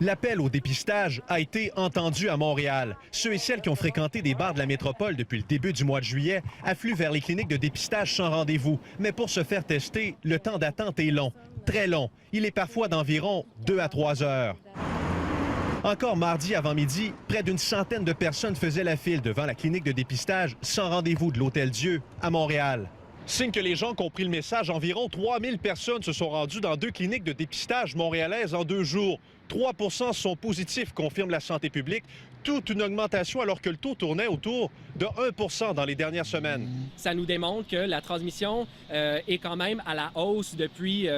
L'appel au dépistage a été entendu à Montréal. Ceux et celles qui ont fréquenté des bars de la métropole depuis le début du mois de juillet affluent vers les cliniques de dépistage sans rendez-vous. Mais pour se faire tester, le temps d'attente est long, très long. Il est parfois d'environ 2 à 3 heures. Encore mardi avant midi, près d'une centaine de personnes faisaient la file devant la clinique de dépistage sans rendez-vous de l'Hôtel-Dieu à Montréal. Signe que les gens ont compris le message, environ 3000 personnes se sont rendues dans 2 cliniques de dépistage montréalaises en 2 jours. 3 sont positifs, confirme la santé publique. Toute une augmentation alors que le taux tournait autour de 1 dans les dernières semaines. Ça nous démontre que la transmission est quand même à la hausse depuis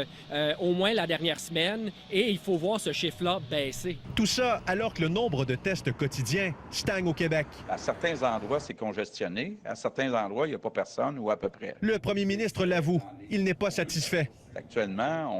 au moins la dernière semaine et il faut voir ce chiffre-là baisser. Tout ça alors que le nombre de tests quotidiens stagne au Québec. À certains endroits, c'est congestionné. À certains endroits, il n'y a pas personne ou à peu près. Le premier ministre l'avoue, il n'est pas satisfait. Actuellement,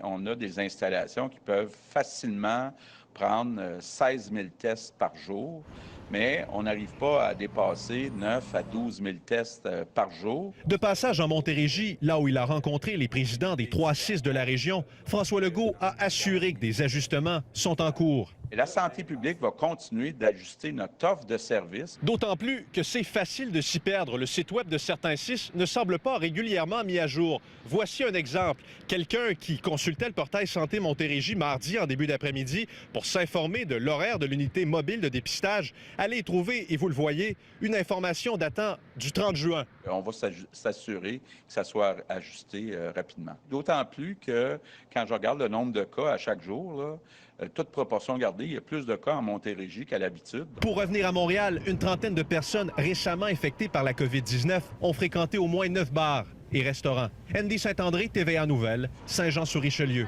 on a des installations qui peuvent facilement prendre 16 000 tests par jour, mais on n'arrive pas à dépasser 9 à 12 000 tests par jour. De passage en Montérégie, là où il a rencontré les présidents des 3-6 de la région, François Legault a assuré que des ajustements sont en cours. Et la santé publique va continuer d'ajuster notre offre de services. D'autant plus que c'est facile de s'y perdre. Le site web de certains CIS ne semble pas régulièrement mis à jour. Voici un exemple. Quelqu'un qui consultait le portail Santé Montérégie mardi en début d'après-midi pour s'informer de l'horaire de l'unité mobile de dépistage allait y trouver, et vous le voyez, une information datant du 30 juin. On va s'assurer que ça soit ajusté rapidement. D'autant plus que quand je regarde le nombre de cas à chaque jour, là, toute proportion gardée, il y a plus de cas en Montérégie qu'à l'habitude. Pour revenir à Montréal, une trentaine de personnes récemment infectées par la COVID-19 ont fréquenté au moins 9 bars et restaurants. Andy Saint-André, TVA Nouvelles, Saint-Jean-sur-Richelieu.